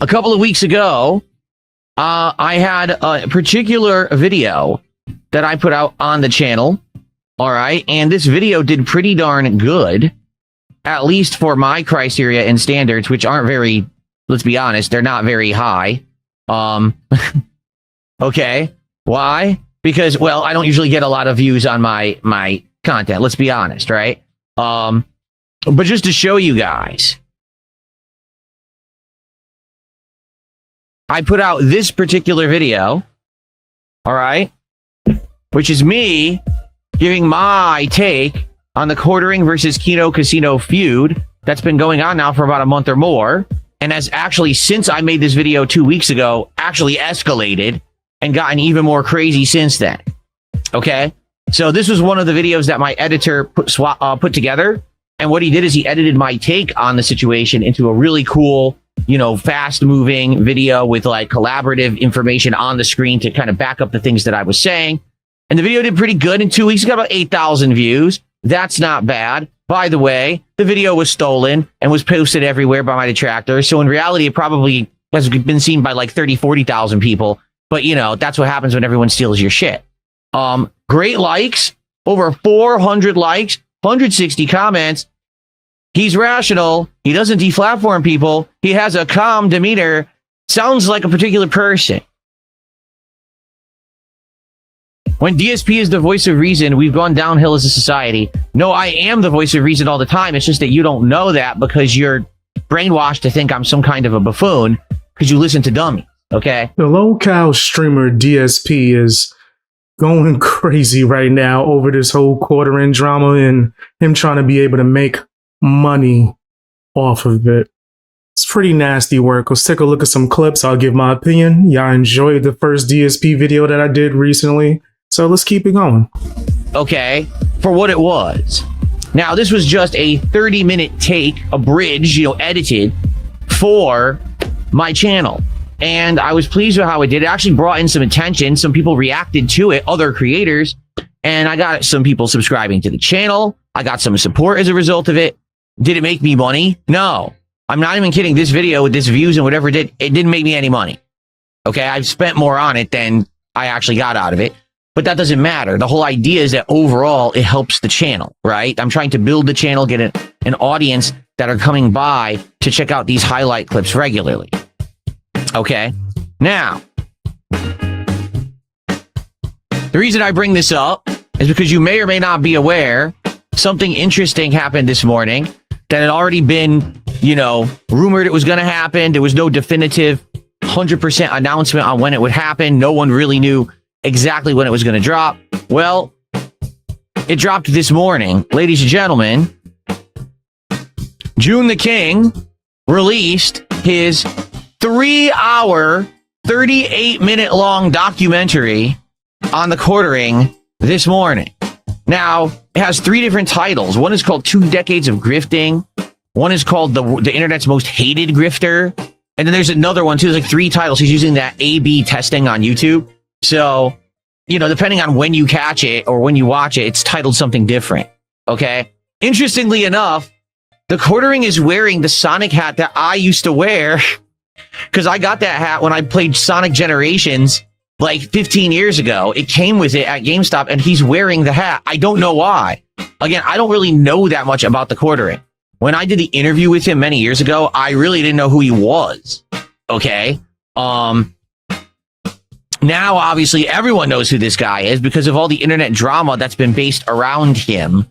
a couple of weeks ago, I had a particular video that I put out on the channel. All right. And this video did pretty darn good, at least for my criteria and standards, which aren't very, let's be honest, they're not very high. Okay. Why? Because, well, I don't usually get a lot of views on my content. Let's be honest, right? But just to show you guys, I put out this particular video, all right, which is me giving my take on the quartering versus Keno Casino feud that's been going on now for about a month or more, and has actually, since I made this video 2 weeks ago, actually escalated and gotten even more crazy since then. Okay, so this was one of the videos that my editor put together, and what he did is he edited my take on the situation into a really cool, you know, fast-moving video with like collaborative information on the screen to kind of back up the things that I was saying. And the video did pretty good. In 2 weeks, it got about 8,000 views. That's not bad. By the way, the video was stolen and was posted everywhere by my detractors. So in reality, it probably has been seen by like 30, 40,000 people. But, you know, that's what happens when everyone steals your shit. Great likes, over 400 likes, 160 comments. He's rational. He doesn't deflatform people. He has a calm demeanor. Sounds like a particular person. When DSP is the voice of reason, we've gone downhill as a society. No, I am the voice of reason all the time. It's just that you don't know that because you're brainwashed to think I'm some kind of a buffoon because you listen to dummies, okay? The low-cal streamer DSP is going crazy right now over this whole quartering drama and him trying to be able to make money off of it. It's pretty nasty work. Let's take a look at some clips. I'll give my opinion. Y'all enjoyed the first DSP video that I did recently. So let's keep it going. Okay, for what it was. Now, this was just a 30-minute take, abridged, you know, edited for my channel. And I was pleased with how it did. It actually brought in some attention. Some people reacted to it, other creators. And I got some people subscribing to the channel. I got some support as a result of it. Did it make me money? No. I'm not even kidding. This video with this views and whatever it didn't make me any money. Okay, I've spent more on it than I actually got out of it. But that doesn't matter. The whole idea is that overall, it helps the channel, right? I'm trying to build the channel, get an audience that are coming by to check out these highlight clips regularly. Okay? Now, the reason I bring this up is because you may or may not be aware something interesting happened this morning that had already been, you know, rumored it was going to happen. There was no definitive 100% announcement on when it would happen. No one really knew exactly when it was going to drop. Well, it dropped this morning. Ladies and gentlemen, Joon the King released his 3-hour, 38-minute long documentary on the quartering this morning. Now, it has 3 different titles. One is called 2 Decades of Grifting. One is called the Internet's Most Hated Grifter. And then there's another one, too. There's like 3 titles. He's using that A/B testing on YouTube. So, you know, depending on when you catch it or when you watch it, it's titled something different. Okay? Interestingly enough, the quartering is wearing the Sonic hat that I used to wear because I got that hat when I played Sonic Generations like 15 years ago. It came with it at GameStop, and he's wearing the hat. I don't know why. Again, I don't really know that much about the quartering. When I did the interview with him many years ago, I really didn't know who he was. Okay? Now, obviously, everyone knows who this guy is because of all the internet drama that's been based around him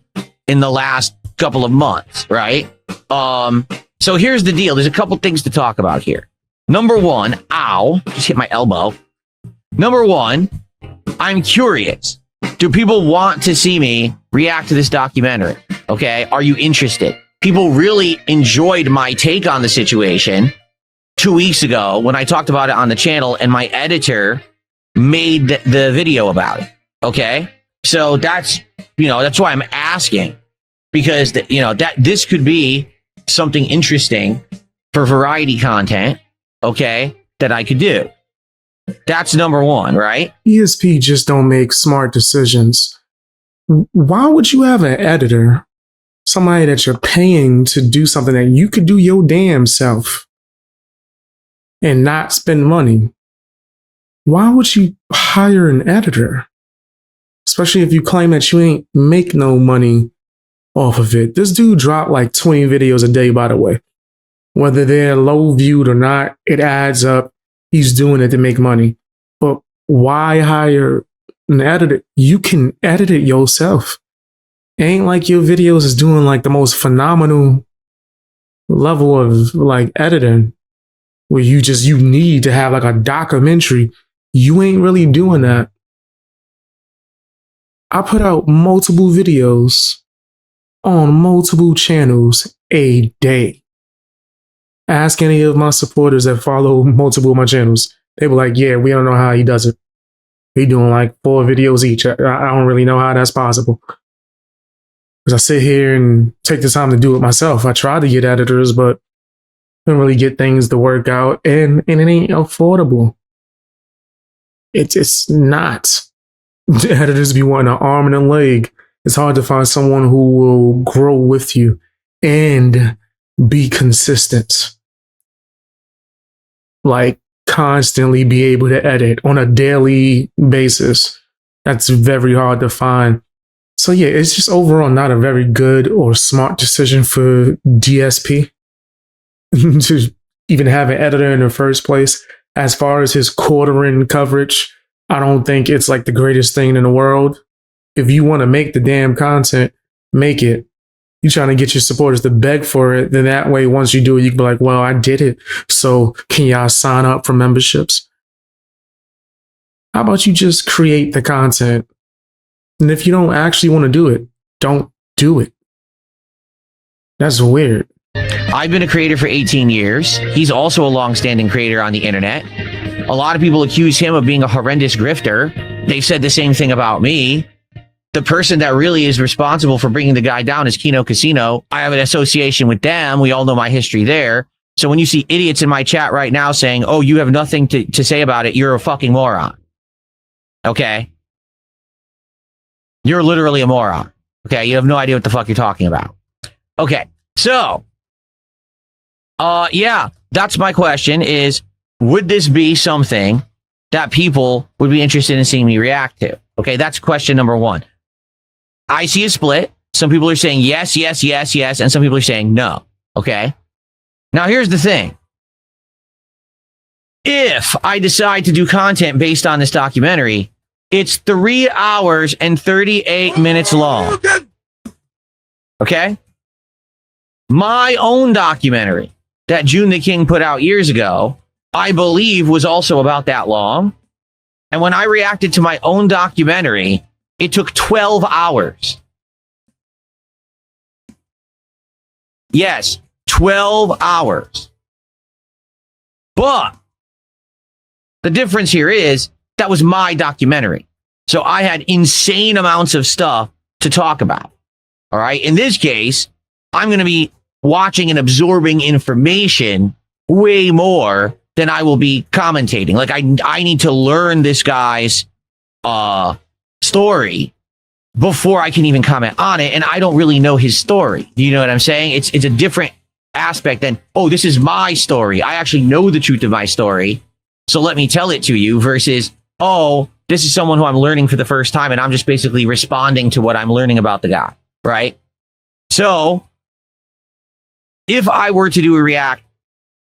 in the last couple of months, right? So here's the deal. There's a couple things to talk about here. Number one, ow, just hit my elbow. Number one, I'm curious. Do people want to see me react to this documentary? Okay, are you interested? People really enjoyed my take on the situation 2 weeks ago when I talked about it on the channel, and my editor made the video about it. Okay, so that's, you know, that's why I'm asking, because you know that this could be something interesting for variety content. Okay, that I could do. That's number one, right? ESP just don't make smart decisions. Why would you have an editor, somebody that you're paying to do something that you could do your damn self? and not spend money, why would you hire an editor? Especially if you claim that you ain't make no money off of it. This dude dropped like 20 videos a day, by the way. Whether they're low viewed or not, it adds up. He's doing it to make money. But why hire an editor? You can edit it yourself. It ain't like your videos is doing like the most phenomenal level of like editing where you need to have like a documentary. You ain't really doing that. I put out multiple videos on multiple channels a day. Ask any of my supporters that follow multiple of my channels. They were like, yeah, we don't know how he does it. He doing like 4 videos each. I don't really know how that's possible. Because I sit here and take the time to do it myself. I try to get editors, but don't really get things to work out. And it ain't affordable. It's not. The editors be wanting an arm and a leg. It's hard to find someone who will grow with you and be consistent. Like constantly be able to edit on a daily basis. That's very hard to find. So yeah, it's just overall not a very good or smart decision for DSP to even have an editor in the first place. As far as his quartering coverage, I don't think it's like the greatest thing in the world. If you want to make the damn content, make it. You're trying to get your supporters to beg for it. Then that way, once you do it, you can be like, well, I did it. So can y'all sign up for memberships? How about you just create the content? And if you don't actually want to do it, don't do it. That's weird. I've been a creator for 18 years. He's also a long-standing creator on the internet. A lot of people accuse him of being a horrendous grifter. They've said the same thing about me. The person that really is responsible for bringing the guy down is Kino Casino. I have an association with them. We all know my history there. So when you see idiots in my chat right now saying, oh, you have nothing to say about it, you're a fucking moron. Okay? You're literally a moron. Okay? You have no idea what the fuck you're talking about. Okay. So, yeah, that's my question is, would this be something that people would be interested in seeing me react to? Okay, that's question number 1. I see a split. Some people are saying yes, yes, yes, yes, and some people are saying no. Okay? Now, here's the thing. If I decide to do content based on this documentary, it's 3 hours and 38 minutes long. Okay? My own documentary that Joon the King put out years ago, I believe was also about that long. And when I reacted to my own documentary, it took 12 hours. Yes, 12 hours. But the difference here is that was my documentary. So I had insane amounts of stuff to talk about. All right. In this case, I'm going to be watching and absorbing information way more than I will be commentating. Like I need to learn this guy's story before I can even comment on it. And I don't really know his story. Do you know what I'm saying? It's a different aspect than, oh, this is my story. I actually know the truth of my story. So let me tell it to you versus, oh, this is someone who I'm learning for the first time. And I'm just basically responding to what I'm learning about the guy. Right. So if I were to do a react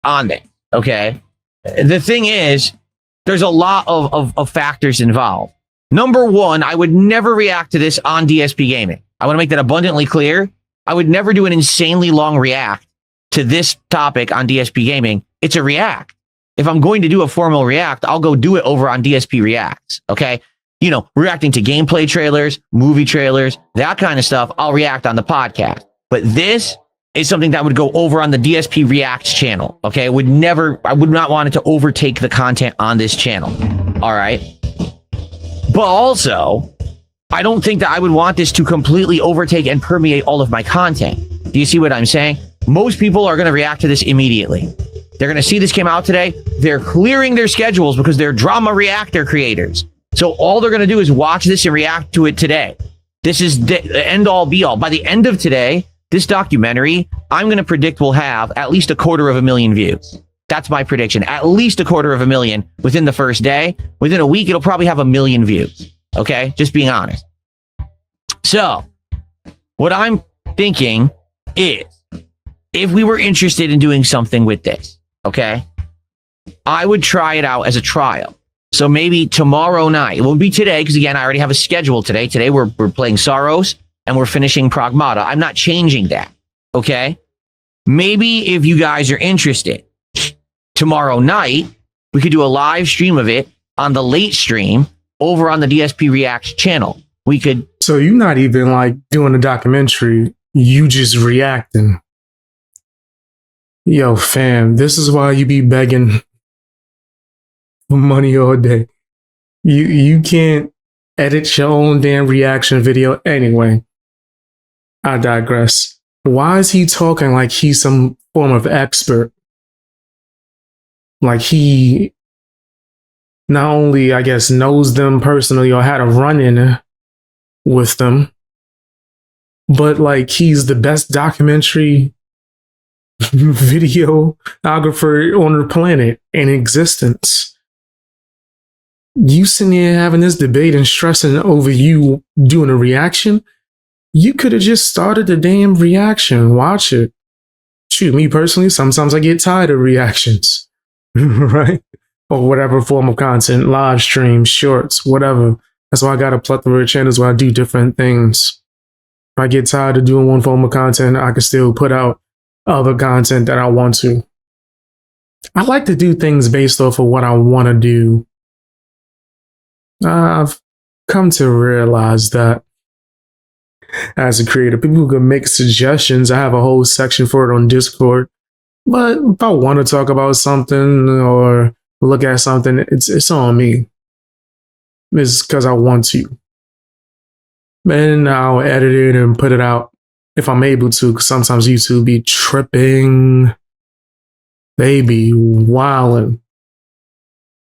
on this, okay, the thing is, there's a lot of factors involved. Number 1, I would never react to this on DSPGaming. I want to make that abundantly clear. I would never do an insanely long react to this topic on DSPGaming. It's a react. If I'm going to do a formal react, I'll go do it over on DSP Reacts. Okay. You know, reacting to gameplay trailers, movie trailers, that kind of stuff, I'll react on the podcast. But this is something that would go over on the DSP Reacts channel. Okay. I would not want it to overtake the content on this channel. All right. But also, I don't think that I would want this to completely overtake and permeate all of my content. Do you see what I'm saying? Most people are going to react to this immediately. They're going to see this came out today. They're clearing their schedules because they're drama reactor creators. So all they're going to do is watch this and react to it today. This is the end all be all. By the end of today, this documentary, I'm going to predict will have at least 250,000 views. That's my prediction. At least 250,000 within the first day. Within a week, it'll probably have 1 million views. Okay? Just being honest. So, what I'm thinking is, if we were interested in doing something with this, okay, I would try it out as a trial. So maybe tomorrow night, it won't be today, because again, I already have a schedule today. Today we're playing Saros and we're finishing Pragmata. I'm not changing that. Okay? Maybe if you guys are interested, tomorrow night, we could do a live stream of it on the late stream over on the DSP Reacts channel. We could. So you're not even like doing a documentary. You just reacting. Yo, fam, this is why you be begging for money all day. You can't edit your own damn reaction video anyway. I digress. Why is he talking like he's some form of expert? Like he not only, I guess, knows them personally or had a run-in with them, but like he's the best documentary videographer on the planet in existence. You sitting here having this debate and stressing over you doing a reaction. You could have just started the damn reaction. Watch it. Shoot, me personally, sometimes I get tired of reactions. Right? Or whatever form of content, live streams, shorts, whatever. That's why I got a plethora of channels where I do different things. If I get tired of doing one form of content, I can still put out other content that I want to. I like to do things based off of what I want to do. I've come to realize that as a creator, people who can make suggestions, I have a whole section for it on Discord. But if I want to talk about something or look at something, it's on me. It's because I want to. And I'll edit it and put it out if I'm able to, because sometimes YouTube be tripping. They be wilding.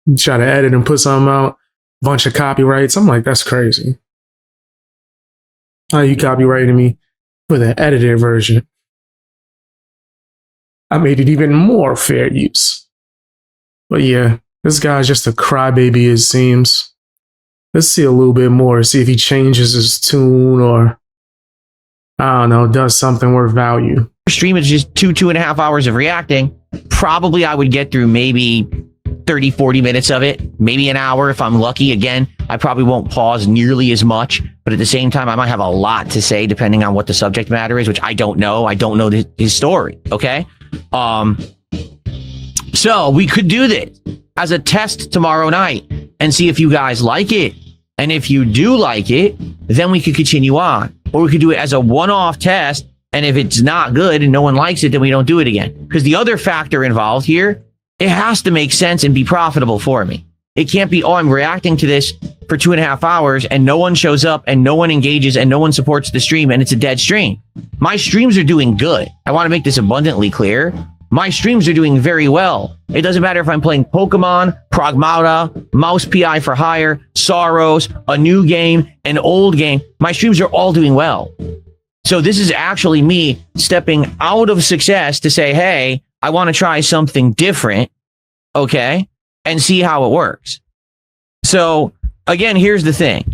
You try to edit and put something out, bunch of copyrights. I'm like, that's crazy. How you copyrighted me for the edited version? I made it even more fair use. But yeah, this guy's just a crybaby, it seems. Let's see a little bit more, see if he changes his tune or, I don't know, does something worth value. Stream is just 2.5 hours of reacting. Probably I would get through maybe 30, 40 minutes of it, maybe an hour if I'm lucky. Again, I probably won't pause nearly as much, but at the same time, I might have a lot to say depending on what the subject matter is, which I don't know. I don't know his story, okay? So we could do this as a test tomorrow night and see if you guys like it. And if you do like it, then we could continue on. Or we could do it as a one-off test, and if it's not good and no one likes it, then we don't do it again. Because the other factor involved here, it has to make sense and be profitable for me. It can't be, oh, I'm reacting to this for 2.5 hours and no one shows up and no one engages and no one supports the stream and it's a dead stream. My streams are doing good. I want to make this abundantly clear. My streams are doing very well. It doesn't matter if I'm playing Pokemon, Pragmata, Mouse PI for Hire, Saros, a new game, an old game. My streams are all doing well. So this is actually me stepping out of success to say, hey, I want to try something different, okay, and see how it works. So again, here's the thing.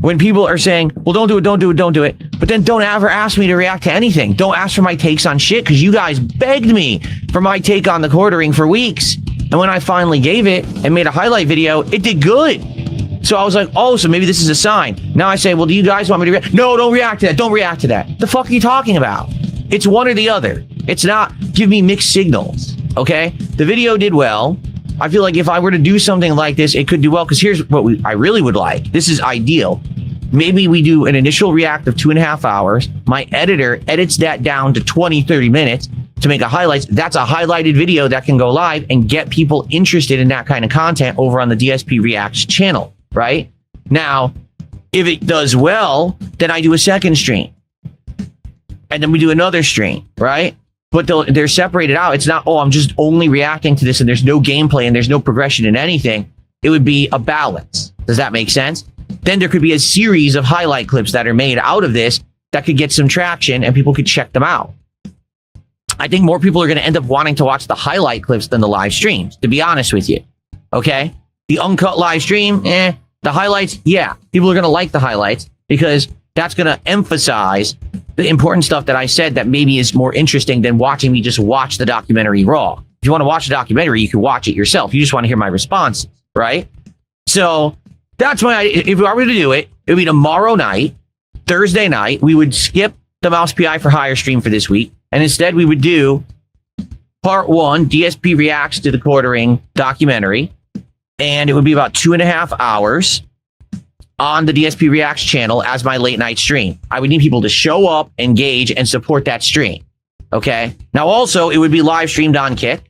When people are saying, well, don't do it, don't do it, don't do it, but then don't ever ask me to react to anything. Don't ask for my takes on shit, because you guys begged me for my take on the quartering for weeks. And when I finally gave it and made a highlight video, it did good. So I was like, oh, so maybe this is a sign. Now I say, well, do you guys want me to react? No, don't react to that. Don't react to that. The fuck are you talking about? It's one or the other. It's not give me mixed signals, okay? The video did well. I feel like if I were to do something like this, it could do well, because here's what I really would like. This is ideal. Maybe we do an initial react of 2.5 hours. My editor edits that down to 20, 30 minutes to make a highlights. That's a highlighted video that can go live and get people interested in that kind of content over on the DSP Reacts channel, right? Now, if it does well, then I do a second stream. And then we do another stream, right? But they're separated out. It's not, oh, I'm just only reacting to this and there's no gameplay and there's no progression in anything. It would be a balance. Does that make sense? Then there could be a series of highlight clips that are made out of this that could get some traction and people could check them out. I think more people are going to end up wanting to watch the highlight clips than the live streams, to be honest with you. Okay? The uncut live stream, the highlights, yeah. People are going to like the highlights because that's going to emphasize the important stuff that I said that maybe is more interesting than watching me just watch the documentary raw. If you want to watch the documentary, you can watch it yourself. You just want to hear my responses, right? So that's why if I were to do it, it would be tomorrow night, Thursday night. We would skip the Mouse PI for Hire stream for this week. And instead, we would do part 1, DSP reacts to the quartering documentary. And it would be about 2.5 hours on the DSP Reacts channel as my late night stream. I would need people to show up, engage, and support that stream. Okay? Now, also, it would be live streamed on Kick.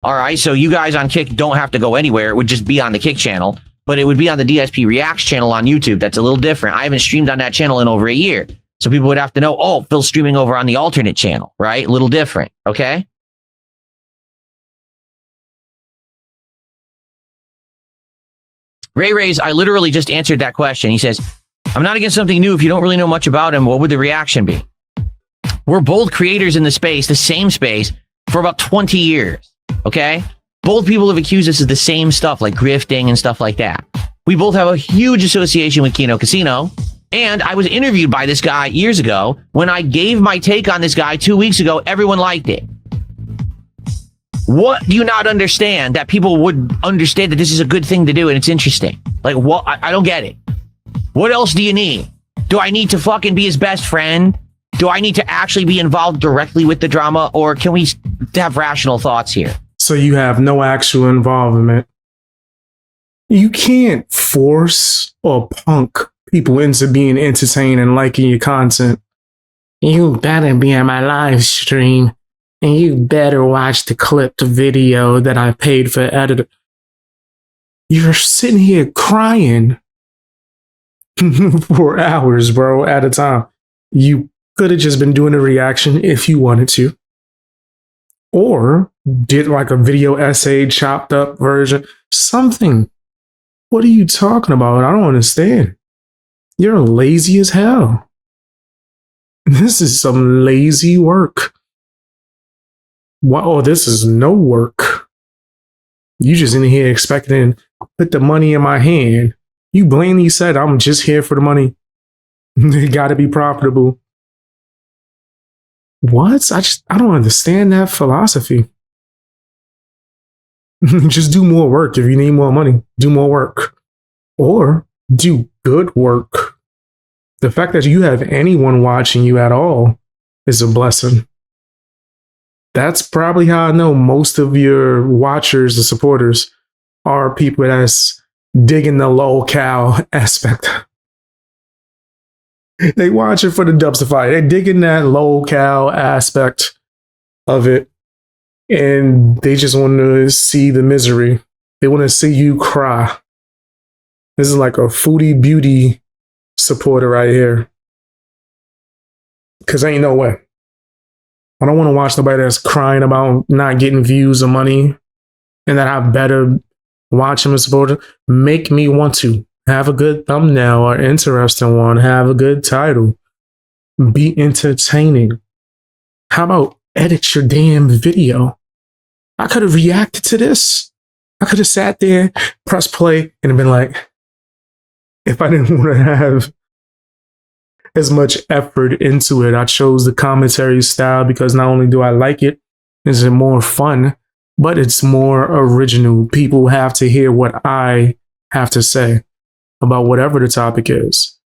All right? So you guys on Kick don't have to go anywhere. It would just be on the Kick channel. But it would be on the DSP Reacts channel on YouTube. That's a little different. I haven't streamed on that channel in over a year. So people would have to know, oh, Phil's streaming over on the alternate channel, right? A little different. Okay? Ray Ray's, I literally just answered that question. He says, I'm not against something new. If you don't really know much about him, what would the reaction be? We're both creators in the space, the same space, for about 20 years. Okay? Both people have accused us of the same stuff, like grifting and stuff like that. We both have a huge association with Kino Casino. And I was interviewed by this guy years ago. When I gave my take on this guy 2 weeks ago, everyone liked it. What do you not understand that people would understand that this is a good thing to do and it's interesting? Like, what? I don't get it. What else do you need? Do I need to fucking be his best friend? Do I need to actually be involved directly with the drama? Or can we have rational thoughts here? So you have no actual involvement. You can't force or punk people into being entertained and liking your content. You better be on my live stream. And you better watch the clipped video that I paid for editor. You're sitting here crying for hours, bro, at a time. You could have just been doing a reaction if you wanted to. Or did like a video essay, chopped up version, something. What are you talking about? I don't understand. You're lazy as hell. This is some lazy work. Wow, this is no work. You just in here expecting to put the money in my hand. You blatantly said, I'm just here for the money. It got to be profitable. What? I don't understand that philosophy. Just do more work. If you need more money, do more work. Or do good work. The fact that you have anyone watching you at all is a blessing. That's probably how I know most of your watchers and supporters are people that's digging the locale aspect. They watch it for the dubstep fight. They're digging that locale aspect of it. And they just want to see the misery. They want to see you cry. This is like a foodie beauty supporter right here. Because ain't no way. I don't want to watch nobody that's crying about not getting views or money and that I better watch them and support them. Make me want to have a good thumbnail or interesting one. Have a good title. Be entertaining. How about edit your damn video? I could have reacted to this. I could have sat there, pressed play, and been like, if I didn't want to have as much effort into it, I chose the commentary style because not only do I like it, is it more fun, but it's more original. People have to hear what I have to say about whatever the topic is.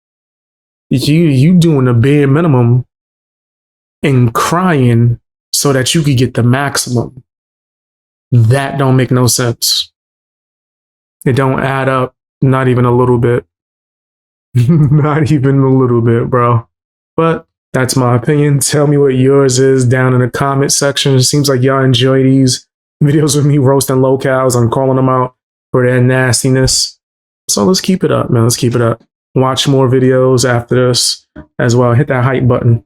You doing the bare minimum and crying so that you could get the maximum. That don't make no sense. It don't add up, not even a little bit. Not even a little bit, bro. But that's my opinion. Tell me what yours is down in the comment section. It seems like y'all enjoy these videos with me roasting locales. I'm calling them out for their nastiness. So let's keep it up, man. Let's keep it up. Watch more videos after this as well. Hit that hype button.